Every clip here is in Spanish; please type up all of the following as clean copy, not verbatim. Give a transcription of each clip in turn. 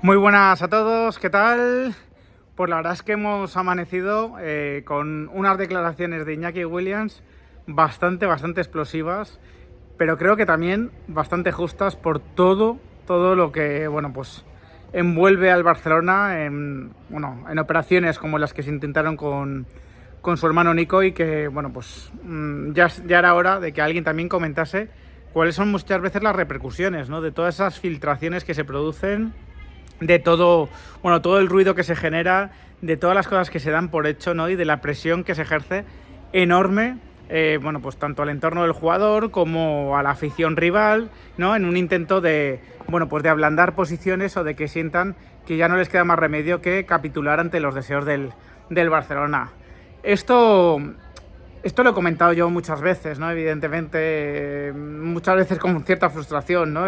Muy buenas a todos, ¿qué tal? Pues la verdad es que hemos amanecido con unas declaraciones de Iñaki Williams bastante explosivas, pero creo que también bastante justas por todo lo que, bueno, pues envuelve al Barcelona en operaciones como las que se intentaron con su hermano Nico y que, bueno, pues ya era hora de que alguien también comentase cuáles son muchas veces las repercusiones, ¿no? De todas esas filtraciones que se producen, de todo, bueno, todo el ruido que se genera, de todas las cosas que se dan por hecho, ¿no? Y de la presión que se ejerce enorme, bueno, pues tanto al entorno del jugador como a la afición rival, ¿no? En un intento de, bueno, pues de ablandar posiciones o de que sientan que ya no les queda más remedio que capitular ante los deseos del Barcelona. Esto lo he comentado yo muchas veces, ¿no? Evidentemente, muchas veces con cierta frustración, ¿no?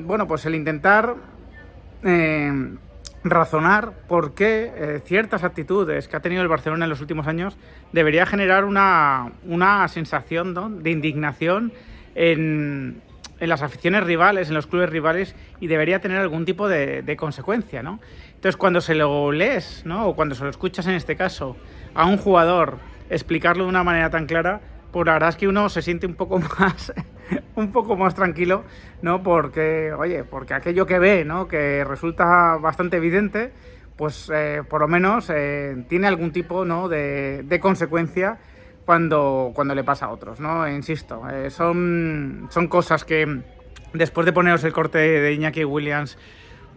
Bueno, pues el intentar eh, razonar por qué ciertas actitudes que ha tenido el Barcelona en los últimos años debería generar una sensación, ¿no?, de indignación en las aficiones rivales, en los clubes rivales, y debería tener algún tipo de consecuencia, ¿no? Entonces, cuando se lo lees, ¿no?, o cuando se lo escuchas en este caso a un jugador explicarlo de una manera tan clara, pues la verdad es que uno se siente un poco más un poco más tranquilo, ¿no? Porque, oye, porque aquello que ve, ¿no?, que resulta bastante evidente, pues por lo menos tiene algún tipo, ¿no?, de consecuencia cuando le pasa a otros, ¿no? Insisto, son cosas que después de poneros el corte de Iñaki Williams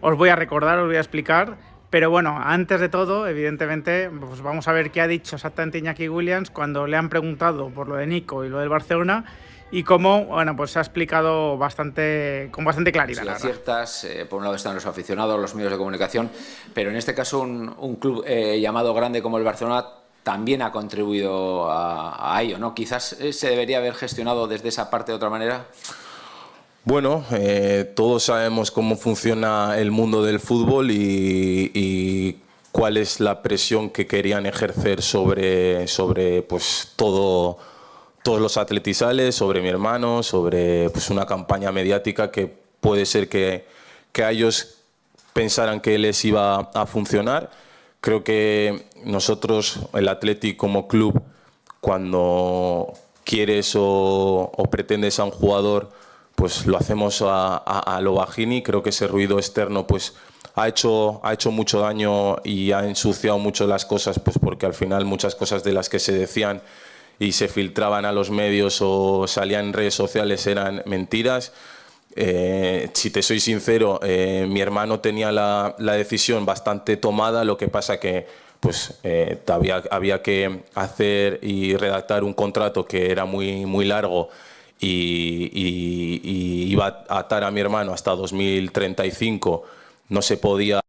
os voy a recordar, os voy a explicar. Pero bueno, antes de todo, evidentemente, pues vamos a ver qué ha dicho exactamente Iñaki Williams cuando le han preguntado por lo de Nico y lo del Barcelona, y cómo, bueno, pues se ha explicado con bastante claridad. Sí, aciertas. Por un lado están los aficionados, los medios de comunicación, pero en este caso un club llamado grande como el Barcelona también ha contribuido a ello, ¿no? Quizás se debería haber gestionado desde esa parte de otra manera. Bueno, todos sabemos cómo funciona el mundo del fútbol y cuál es la presión que querían ejercer sobre pues todos los atletizales, sobre mi hermano, sobre pues una campaña mediática que puede ser que a ellos pensaran que les iba a funcionar. Creo que nosotros, el Athletic como club, cuando quieres o pretendes a un jugador, pues lo hacemos a lo bajini. Creo que ese ruido externo pues ha hecho mucho daño y ha ensuciado mucho las cosas, pues porque al final muchas cosas de las que se decían y se filtraban a los medios o salían en redes sociales eran mentiras. Si te soy sincero, mi hermano tenía la decisión bastante tomada, lo que pasa que pues había que hacer y redactar un contrato que era muy largo y iba a atar a mi hermano hasta 2035. No se podía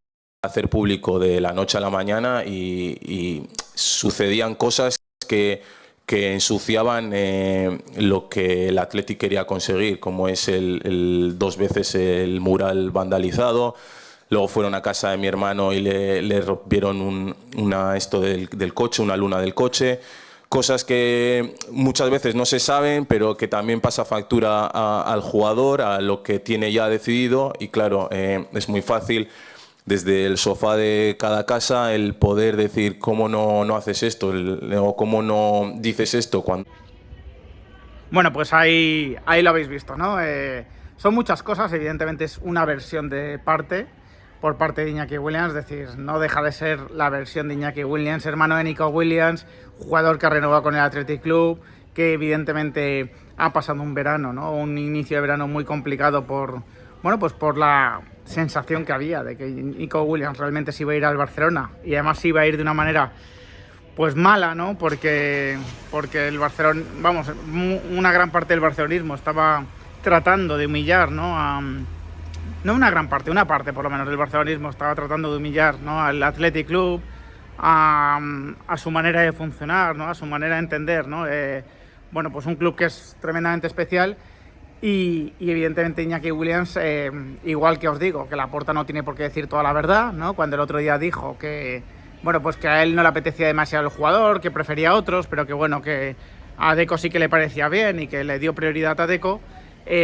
hacer público de la noche a la mañana y sucedían cosas que ensuciaban lo que el Athletic quería conseguir, como es dos veces el mural vandalizado. Luego fueron a casa de mi hermano y le rompieron esto del coche, una luna del coche. Cosas que muchas veces no se saben, pero que también pasa factura al jugador, a lo que tiene ya decidido. Y claro, es muy fácil desde el sofá de cada casa el poder decir cómo no haces esto o cómo no dices esto cuando... Bueno, pues ahí lo habéis visto, ¿no? Son muchas cosas, evidentemente es una versión por parte de Iñaki Williams, es decir, no deja de ser la versión de Iñaki Williams, hermano de Nico Williams, jugador que ha renovado con el Athletic Club, que evidentemente ha pasado un verano, ¿no?, un inicio de verano muy complicado por la sensación que había de que Nico Williams realmente se iba a ir al Barcelona, y además se iba a ir de una manera pues mala, ¿no? Porque el Barcelona, vamos, una gran parte del barcelonismo estaba tratando de humillar, ¿no? No una gran parte, una parte por lo menos del barcelonismo estaba tratando de humillar, ¿no?, al Athletic Club, a su manera de funcionar, ¿no?, a su manera de entender, ¿no? Bueno, pues un club que es tremendamente especial. Y evidentemente Iñaki Williams, igual que os digo, que Laporta no tiene por qué decir toda la verdad, ¿no? Cuando el otro día dijo que, bueno, pues que a él no le apetecía demasiado el jugador, que prefería a otros, pero que bueno, que a Deco sí que le parecía bien y que le dio prioridad a Deco.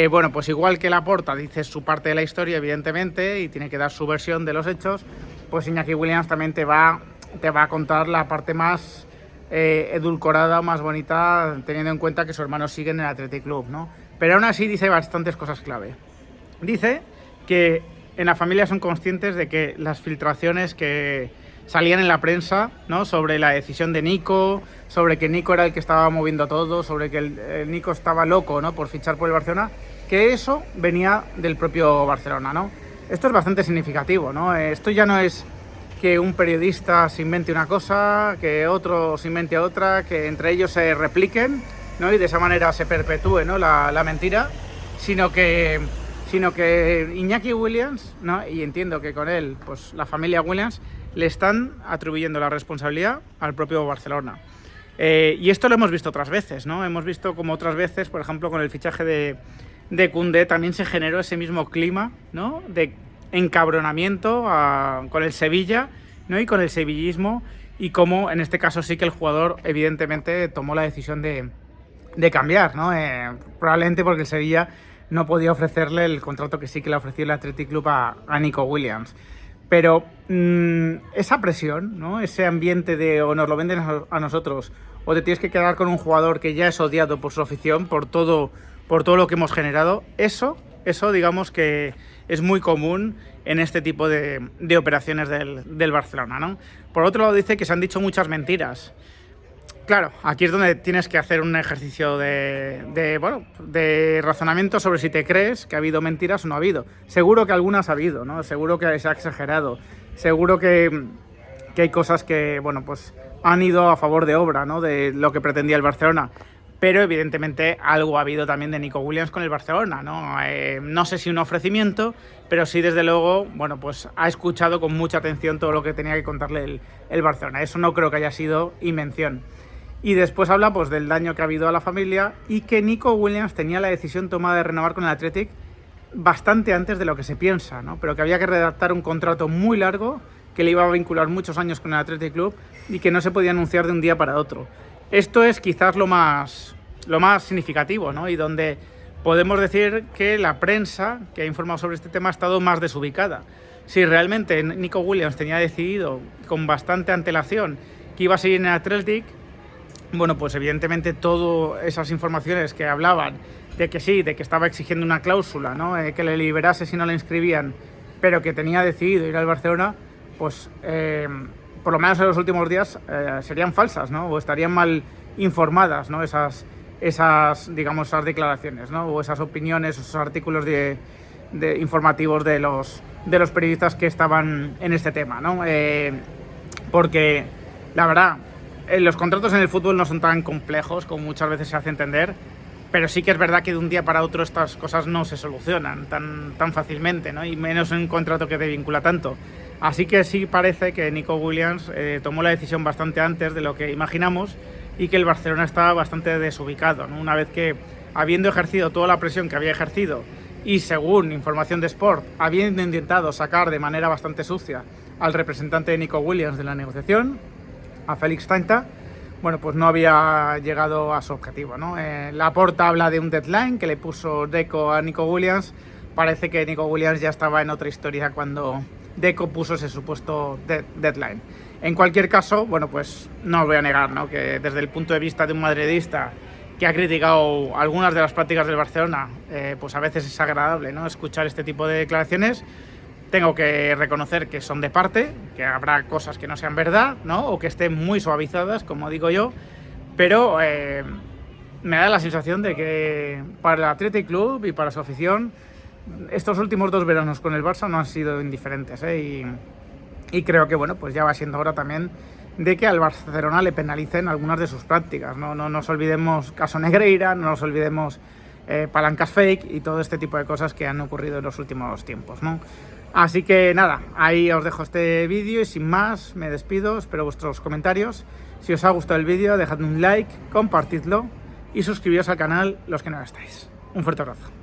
Bueno, pues igual que Laporta dice su parte de la historia, evidentemente, y tiene que dar su versión de los hechos, pues Iñaki Williams también te va a contar la parte más edulcorada, más bonita, teniendo en cuenta que su hermano sigue en el Athletic Club, ¿no? Pero aún así dice bastantes cosas clave. Dice que en la familia son conscientes de que las filtraciones que salían en la prensa, ¿no?, sobre la decisión de Nico, sobre que Nico era el que estaba moviendo todo, sobre que el Nico estaba loco, ¿no?, por fichar por el Barcelona, que eso venía del propio Barcelona, ¿no? Esto es bastante significativo, ¿no? Esto ya no es que un periodista se invente una cosa, que otro se invente otra, que entre ellos se repliquen, ¿no?, y de esa manera se perpetúe, ¿no?, la mentira, sino que Iñaki Williams, ¿no?, y entiendo que con él, pues la familia Williams, le están atribuyendo la responsabilidad al propio Barcelona. Y esto lo hemos visto otras veces, ¿no? Hemos visto como otras veces, por ejemplo, con el fichaje de Koundé, también se generó ese mismo clima, ¿no?, de encabronamiento con el Sevilla, ¿no?, y con el sevillismo, y como en este caso sí que el jugador evidentemente tomó la decisión de cambiar, ¿no? Probablemente porque el Sevilla no podía ofrecerle el contrato que sí que le ofreció el Athletic Club a Nico Williams. Pero esa presión, ¿no?, ese ambiente de o nos lo venden a nosotros o te tienes que quedar con un jugador que ya es odiado por su afición, por todo lo que hemos generado, eso digamos que es muy común en este tipo de operaciones del Barcelona, ¿no? Por otro lado dice que se han dicho muchas mentiras. Claro, aquí es donde tienes que hacer un ejercicio de razonamiento sobre si te crees que ha habido mentiras o no ha habido. Seguro que algunas ha habido, ¿no? Seguro que se ha exagerado. Seguro que hay cosas que, bueno, pues han ido a favor de obra, ¿no?, de lo que pretendía el Barcelona. Pero evidentemente algo ha habido también de Nico Williams con el Barcelona, ¿no? No sé si un ofrecimiento, pero sí desde luego, bueno, pues ha escuchado con mucha atención todo lo que tenía que contarle el Barcelona. Eso no creo que haya sido invención. Y después habla pues del daño que ha habido a la familia y que Nico Williams tenía la decisión tomada de renovar con el Athletic bastante antes de lo que se piensa, ¿no? Pero que había que redactar un contrato muy largo que le iba a vincular muchos años con el Athletic Club y que no se podía anunciar de un día para otro. Esto es quizás lo más significativo, ¿no?, y donde podemos decir que la prensa que ha informado sobre este tema ha estado más desubicada. Si realmente Nico Williams tenía decidido con bastante antelación que iba a seguir en el Athletic, bueno, pues evidentemente todas esas informaciones que hablaban de que sí, de que estaba exigiendo una cláusula, ¿no?, que le liberase si no le inscribían, pero que tenía decidido ir al Barcelona, pues por lo menos en los últimos días serían falsas, ¿no?, o estarían mal informadas, ¿no?, esas digamos, esas declaraciones, ¿no?, o esas opiniones, esos artículos de informativos de los periodistas que estaban en este tema, ¿no? Porque la verdad, los contratos en el fútbol no son tan complejos como muchas veces se hace entender, pero sí que es verdad que de un día para otro estas cosas no se solucionan tan fácilmente, ¿no?, y menos en un contrato que te vincula tanto. Así que sí parece que Nico Williams tomó la decisión bastante antes de lo que imaginamos y que el Barcelona estaba bastante desubicado, ¿no? Una vez que, habiendo ejercido toda la presión que había ejercido y, según información de Sport, habiendo intentado sacar de manera bastante sucia al representante de Nico Williams de la negociación, a Félix Tainta, bueno, pues no había llegado a su objetivo, ¿no? Laporta habla de un deadline que le puso Deco a Nico Williams. Parece que Nico Williams ya estaba en otra historia cuando Deco puso ese supuesto deadline. En cualquier caso, bueno, pues no os voy a negar, ¿no?, que desde el punto de vista de un madridista que ha criticado algunas de las prácticas del Barcelona, pues a veces es agradable, ¿no?, escuchar este tipo de declaraciones. Tengo que reconocer que son de parte, que habrá cosas que no sean verdad, ¿no?, o que estén muy suavizadas, como digo yo, pero me da la sensación de que para el Athletic Club y para su afición estos últimos 2 veranos con el Barça no han sido indiferentes, y creo que, bueno, pues ya va siendo hora también de que al Barcelona le penalicen algunas de sus prácticas. No nos olvidemos caso Negreira, no nos olvidemos palancas fake y todo este tipo de cosas que han ocurrido en los últimos tiempos, ¿no? Así que nada, ahí os dejo este vídeo y sin más me despido, espero vuestros comentarios. Si os ha gustado el vídeo, dejadme un like, compartidlo y suscribiros al canal los que no lo estáis. Un fuerte abrazo.